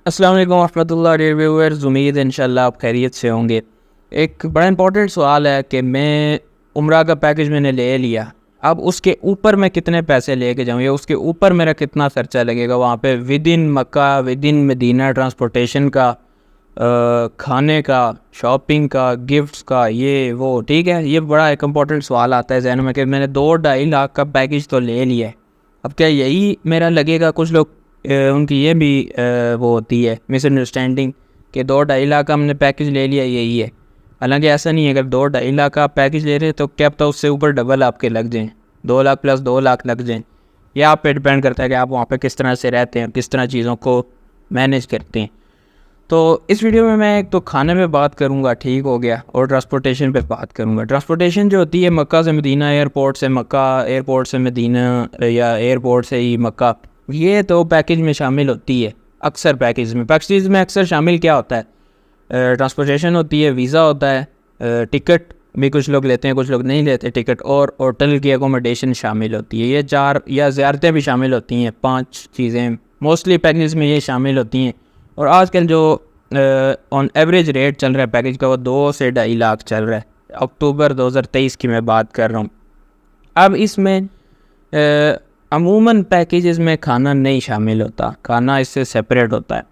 अस्सलाम वालेकुम रहमतुल्लाह व्यूअर्स, उम्मीद है इंशाल्लाह आप खैरियत से होंगे। एक बड़ा इंपॉर्टेंट सवाल है कि मैं उम्रा का पैकेज मैंने ले लिया, अब उसके ऊपर मैं कितने पैसे लेके जाऊँ या उसके ऊपर मेरा कितना ख़र्चा लगेगा वहाँ पे within Mecca, within Medina, transportation का, खाने का, शॉपिंग का, गिफ्ट्स का, ये वो। ठीक है, ये बड़ा एक इम्पॉर्टेंट सवाल आता है जहन में कि मैंने 2-2.5 लाख का पैकेज तो ले लिया है, अब क्या यही मेरा लगेगा। कुछ लोग उनकी ये भी वो होती है मिसअंडरस्टैंडिंग कि 2-2.5 लाख का हमने पैकेज ले लिया यही है। हालांकि ऐसा नहीं है, अगर 2-2.5 लाख का आप पैकेज ले रहे हैं तो क्या पता उससे ऊपर डबल आपके लग जाएँ, 2 लाख प्लस 2 लाख लग जाएँ। ये आप पे डिपेंड करता है कि आप वहाँ पे किस तरह से रहते हैं, किस तरह चीज़ों को मैनेज करते हैं। तो इस वीडियो में मैं एक तो खाने पे बात करूँगा, ठीक हो गया, और ट्रांसपोर्टेशन पे बात करूँगा। ट्रांसपोर्टेशन जो होती है मक्का से मदीना, एयरपोर्ट से मक्का, एयरपोर्ट से मदीना या एयरपोर्ट से ही मक्का, ये तो पैकेज में शामिल होती है। अक्सर पैकेज में अक्सर शामिल क्या होता है, ट्रांसपोर्टेशन होती है, वीज़ा होता है, टिकट भी कुछ लोग लेते हैं, कुछ लोग नहीं लेते टिकट, और होटल की एकोमोडेशन शामिल होती है। ये 4 या ज़ियारतें भी शामिल होती हैं, 5 चीज़ें मोस्टली पैकेज में ये शामिल होती हैं। और आजकल जो ऑन एवरेज रेट चल रहा है पैकेज का वो 2 से 2.5 लाख चल रहा है। अक्टूबर 2023 की मैं बात कर रहा हूँ। अब इसमें अमूमन पैकेजेस में खाना नहीं शामिल होता, खाना इससे सेपरेट होता है।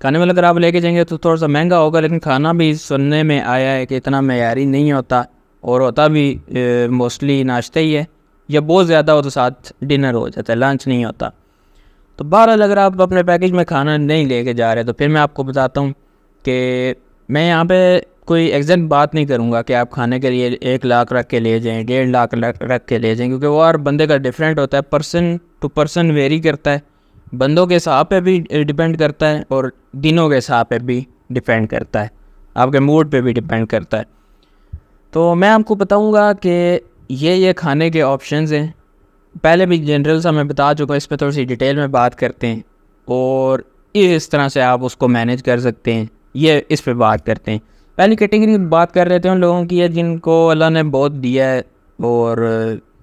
खाने में अगर आप लेके जाएंगे तो थोड़ा सा महंगा होगा, लेकिन खाना भी सुनने में आया है कि इतना मेयारी नहीं होता, और होता भी मोस्टली नाश्ता ही है, या बहुत ज़्यादा हो तो साथ डिनर हो जाता है, लंच नहीं होता। तो बहरहाल अगर आप अपने पैकेज में खाना नहीं लेके जा रहे तो फिर मैं आपको बताता हूँ कि मैं यहाँ पे कोई एग्जैक्ट बात नहीं करूँगा कि आप खाने के लिए 1 लाख रख के ले जाएँ, 1.5 लाख रख के ले जाएँ, क्योंकि वो हर बंदे का डिफरेंट होता है, पर्सन टू पर्सन वेरी करता है, बंदों के हिसाब पे भी डिपेंड करता है, और दिनों के हिसाब पे भी डिपेंड करता है, आपके मूड पे भी डिपेंड करता है। तो मैं आपको बताऊँगा कि ये खाने के ऑप्शंस हैं। पहले भी जनरल सा मैं बता चुका हूँ, इस पर थोड़ी सी डिटेल में बात करते हैं, और इस तरह से आप उसको मैनेज कर सकते हैं, ये इस पे बात करते हैं। पहली कैटेगरी की बात कर रहे थे उन लोगों की है जिनको अल्लाह ने बहुत दिया है और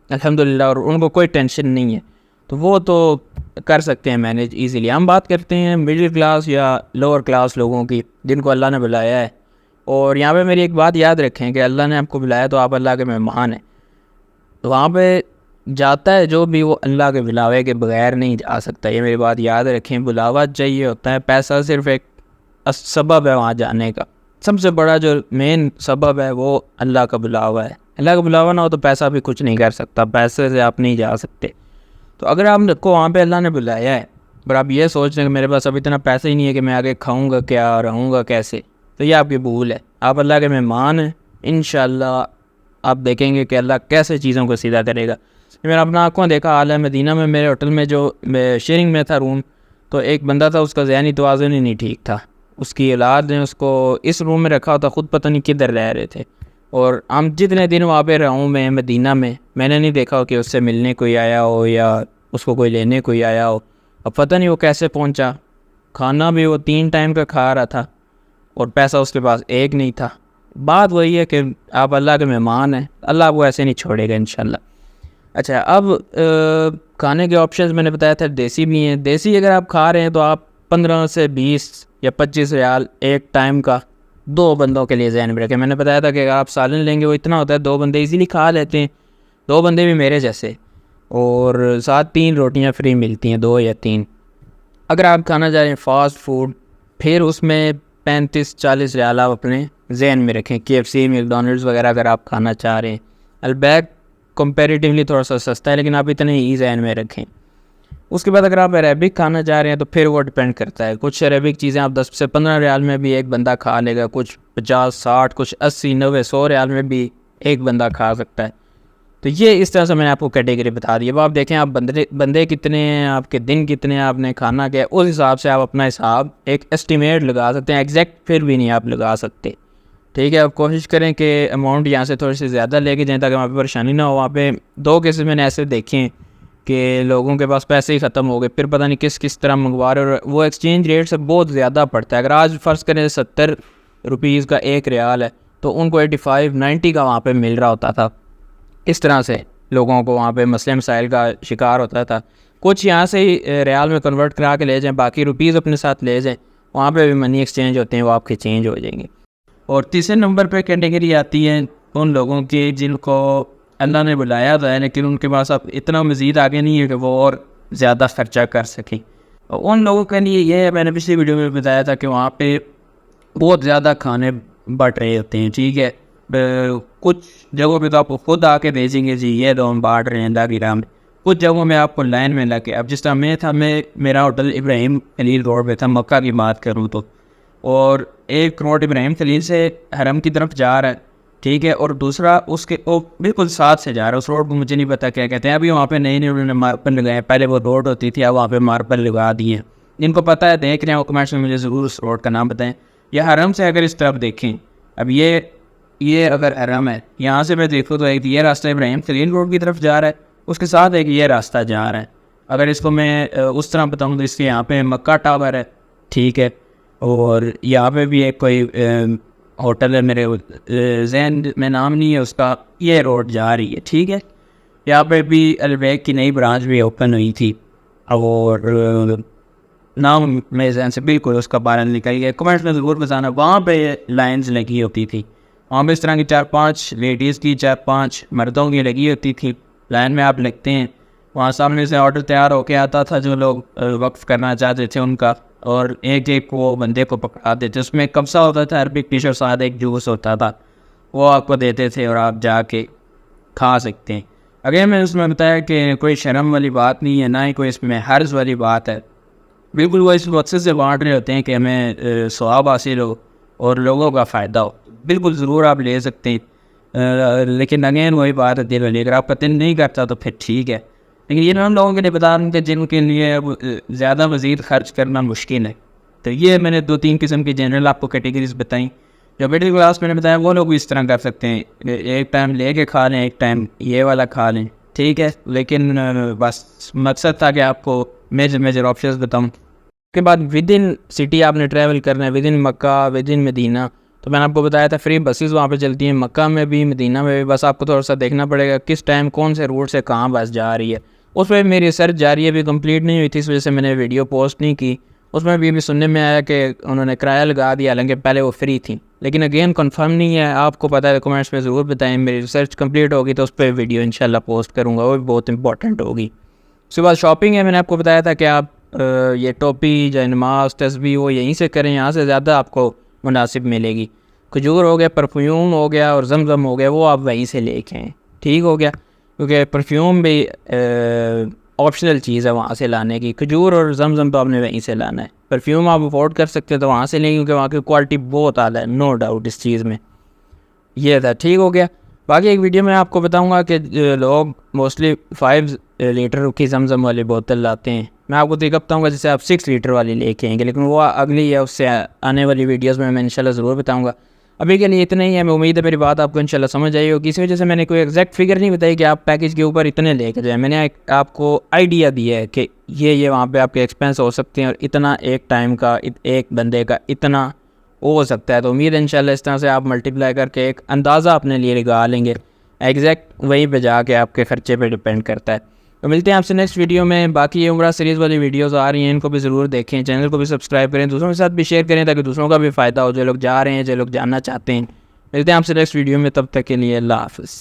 अल्हम्दुलिल्लाह, और उनको कोई टेंशन नहीं है, तो वो तो कर सकते हैं मैनेज ईज़िली। हम बात करते हैं मिडिल क्लास या लोअर क्लास लोगों की जिनको अल्लाह ने बुलाया है। और यहाँ पे मेरी एक बात याद रखें कि अल्लाह ने आपको बुलाया तो आप अल्लाह के मेहमान हैं, तो वहाँ पे जाता है जो भी वो अल्लाह के बुलावे के बगैर नहीं जा सकता। ये मेरी बात याद रखें, बुलावा चाहिए होता है, पैसा सिर्फ एक सबब है वहाँ जाने का। सबसे बड़ा जो मेन सबब है वो अल्लाह का बुलावा है। अल्लाह का बुलावा ना हो तो पैसा भी कुछ नहीं कर सकता, पैसे से आप नहीं जा सकते। तो अगर आपको वहाँ पे अल्लाह ने बुलाया है पर आप ये सोच रहे हैं कि मेरे पास अब इतना पैसा ही नहीं है कि मैं आगे खाऊँगा क्या, रहूँगा कैसे, तो ये आपकी भूल है। आप अल्लाह के मेहमान हैं, इंशाअल्लाह आप देखेंगे कि अल्लाह कैसे चीज़ों को सीधा करेगा। मेरा अपना आँखों देखा हाल है, मदीना में मेरे होटल में जो शेयरिंग में था रूम, तो एक बंदा था उसका ज़हनी तवाज़ुन ही नहीं ठीक था, उसकी औलाद ने उसको इस रूम में रखा होता, ख़ुद पता नहीं किधर रह रहे थे। और हम जितने दिन वहाँ पे रहा हूँ मैं मदीना में, मैंने नहीं देखा हो कि उससे मिलने कोई आया हो या उसको कोई लेने कोई आया हो। अब पता नहीं वो कैसे पहुँचा, खाना भी वो 3 टाइम का खा रहा था और पैसा उसके पास एक नहीं था। बात वही है कि आप अल्लाह के मेहमान हैं, अल्लाह आपको ऐसे नहीं छोड़ेगा इंशाल्लाह। अच्छा, अब खाने के ऑप्शंस मैंने बताया था देसी भी हैं। देसी अगर आप खा रहे हैं तो आप 15 से 20 या 25 रियाल एक टाइम का 2 बंदों के लिए ज़हन में रखें। मैंने बताया था कि अगर आप सालन लेंगे वो इतना होता है 2 बंदे इजीली खा लेते हैं, 2 बंदे भी मेरे जैसे, और साथ 3 रोटियां फ्री मिलती हैं, 2 या 3। अगर आप खाना चाह रहे हैं फास्ट फूड, फिर उसमें 35-40 रियाल आप अपने जहन में रखें। KFC, मैकडॉनल्ड्स वगैरह अगर आप खाना चाह रहे हैं, अलबैक कंपैरेटिवली थोड़ा सा सस्ता है, लेकिन आप इतने ही जहन में रखें। उसके बाद अगर आप अरेबिक खाना चाह रहे हैं तो फिर वो डिपेंड करता है, कुछ अरेबिक चीज़ें आप 10 से 15 रियाल में भी एक बंदा खा लेगा, कुछ 50-60, कुछ 80-90-100 रियाल में भी एक बंदा खा सकता है। तो ये इस तरह से मैंने आपको कैटेगरी बता दी। अब आप देखें आप बंदे कितने हैं, आपके दिन कितने हैं, आपने खाना क्या है, उस हिसाब से आप अपना हिसाब एक एस्टिमेट लगा सकते हैं, एग्जैक्ट फिर भी नहीं आप लगा सकते। ठीक है, आप कोशिश करें कि अमाउंट यहाँ से थोड़ी सी ज़्यादा लेके जाएँ ताकि वहाँ पे परेशानी ना हो। वहाँ पे 2 केसेस मैंने ऐसे देखे हैं कि लोगों के पास पैसे ही ख़त्म हो गए, फिर पता नहीं किस तरह मंगवा रहे, और वो एक्सचेंज रेट से बहुत ज़्यादा पड़ता है। अगर आज फ़र्ज़ करें 70 रुपीज़ का 1 रियाल है तो उनको 85-90 का वहाँ पर मिल रहा होता था। इस तरह से लोगों को वहाँ पे मसले मसाइल का शिकार होता था। कुछ यहाँ से ही रियाल में कन्वर्ट करा के ले जाएं, बाकी रुपीज़ अपने साथ ले जाएं, वहाँ पे भी मनी एक्सचेंज होते हैं, वो आपके चेंज हो जाएंगे। और तीसरे नंबर पे कैटेगरी आती है उन लोगों की जिनको अल्लाह ने बुलाया था लेकिन उनके पास अब इतना मज़ीद आगे नहीं है कि वो और ज़्यादा खर्चा कर सकें। उन लोगों के लिए ये है, मैंने पिछली वीडियो में बताया था कि वहाँ पे बहुत ज़्यादा खाने बट रहे होते हैं, ठीक है। कुछ जगहों पे तो आपको खुद आके भेजेंगे जी ये लो हम बांट रहे हैं अल्लाह की राह में, कुछ जगहों में आपको लाइन में लगे। अब जिस तरह मैं था, मेरा होटल इब्राहिम खलील रोड पे था, मक्का की बात करूँ तो, और एक रोड इब्राहिम खलील से हरम की तरफ जा रहा है, ठीक है, और दूसरा उसके वो बिल्कुल साथ से जा रहा है। उस रोड को मुझे नहीं पता क्या कहते हैं, अभी वहाँ पे नई उन्होंने मार्बल लगाए, पहले वो रोड होती थी, अब वहाँ पे मार्बल लगा दिए हैं। जिनको पता है देख रहे हैं वो कमेंट्स में मुझे ज़रूर उस रोड का नाम बताएं। यह हरम से अगर इस तरफ देखें, अब ये अगर हरम है, यहाँ से मैं देखूँ तो एक ये रास्ता इब्राहिम खलील रोड की तरफ जा रहा है, उसके साथ एक ये रास्ता जा रहा है। अगर इसको मैं उस तरह बताऊँ तो इसके यहाँ पे मक्का टावर है, ठीक है, और यहाँ पे भी एक कोई होटल है, मेरे जहन में नाम नहीं है उसका, ये रोड जा रही है, ठीक है। यहाँ पे भी अलबैक की नई ब्रांच भी ओपन हुई थी और नाम मेरे जहन से बिल्कुल उसका बारह निकल गया, कमेंट्स में ज़रूर बताना। वहाँ पे लाइंस लगी होती थी, वहाँ पे इस तरह की 4-5 लेडीज़ की 4-5 मर्दों की लगी होती थी, लाइन में आप लगते हैं, वहाँ सामने से ऑर्डर तैयार होके आता था जो लोग वक्फ करना चाहते थे उनका, और एक एक वो बंदे को पकड़ा देते, उसमें कब्सा होता था, अरबिक डिश और साथ एक जूस होता था, वो आपको देते थे और आप जाके खा सकते हैं। अगर मैंने उसमें बताया कि कोई शर्म वाली बात नहीं है, ना ही कोई इसमें हर्ज वाली बात है, बिल्कुल वो इस मकसद से बांट रहे होते हैं कि हमें सवाब हासिल हो और लोगों का फ़ायदा हो, बिल्कुल ज़रूर आप ले सकते हैं। लेकिन अगेन वही बात है दिल वाली, अगर आपका दिल नहीं करता तो फिर ठीक है। लेकिन ये हम लोगों के लिए बता रहे थे जिनके लिए अब ज़्यादा मज़ीद खर्च करना मुश्किल है, तो ये मैंने 2-3 किस्म की जनरल आपको कैटेगरीज बताई। जो मिडिल क्लास मैंने बताया वो लोग भी इस तरह कर सकते हैं, एक टाइम ले के खा लें, एक टाइम ये वाला खा लें, ठीक है। लेकिन बस मकसद था कि आपको मेजर ऑप्शंस बताऊँ। उसके बाद विद इन सिटी आपने ट्रैवल करना है, within Mecca, within Medina, तो मैंने आपको बताया था फ्री बसेस वहाँ पे चलती हैं, मक्का में भी मदीना में भी। बस आपको थोड़ा सा देखना पड़ेगा किस टाइम कौन से रूट से कहाँ बस जा रही है। उस पर मेरी रिसर्च जारी अभी कंप्लीट नहीं हुई थी, इस वजह से मैंने वीडियो पोस्ट नहीं की। उसमें भी सुनने में आया कि उन्होंने किराया लगा दिया, हालांकि पहले वो फ्री थी, लेकिन अगेन कंफर्म नहीं है। आपको पता है कमेंट्स में ज़रूर बताएं, मेरी रिसर्च कंप्लीट होगी तो उस पर वीडियो इंशाल्लाह पोस्ट करूँगा, वो भी बहुत इंपॉर्टेंट होगी। उसके बाद शॉपिंग है, मैंने आपको बताया था कि आप ये टोपी या नमाज तस्बीह वो यहीं से करें, यहाँ से ज़्यादा आपको मुनासिब मिलेगी। खजूर हो गया, परफ्यूम हो गया और जमजम हो गया, वो आप वहीं से लेके आएँ, ठीक हो गया, क्योंकि परफ्यूम भी ऑप्शनल चीज़ है वहाँ से लाने की। खजूर और जमजम तो आपने वहीं से लाना है। परफ्यूम आप अफोर्ड कर सकते हो तो वहाँ से लें, क्योंकि वहाँ की क्वालिटी बहुत आला है, नो डाउट इस चीज़ में। ये था, ठीक हो गया। बाकी एक वीडियो में आपको बताऊंगा कि लोग मोस्टली 5 लीटर की जमजम वाली बोतल लाते हैं, मैं आपको तरीका बताऊंगा जैसे आप 6 लीटर वाली लेके आएंगे, लेकिन वो अगली है, उससे आने वाली वीडियोस में मैं इंशाल्लाह ज़रूर बताऊंगा। अभी के लिए इतना ही है, मैं उम्मीद है मेरी बात आपको इंशाल्लाह समझ आई होगी। इसी वजह से मैंने कोई एग्जैक्ट फिगर नहीं बताई कि आप पैकेज के ऊपर इतने लेके जाएँ, मैंने आपको आइडिया दिया है कि ये वहाँ पर आपके एक्सपेंस हो सकते हैं और इतना एक टाइम का एक बंदे का इतना हो सकता है। तो उम्मीद है इंशाल्लाह इस तरह से आप मल्टीप्लाई करके एक अंदाज़ा अपने लिए लगा लेंगे, एग्जैक्ट वहीं पे जाके आपके ख़र्चे पे डिपेंड करता है। तो मिलते हैं आपसे नेक्स्ट वीडियो में। बाकी ये उम्रा सीरीज़ वाली वीडियोस आ रही हैं, इनको भी ज़रूर देखें, चैनल को भी सब्सक्राइब करें, दूसरों के साथ भी शेयर करें ताकि दूसरों का भी फ़ायदा हो, जो लोग जा रहे हैं, जो लोग जानना चाहते हैं। मिलते हैं आपसे नेक्स्ट वीडियो में, तब तक के लिए अल्लाह हाफ़िज़।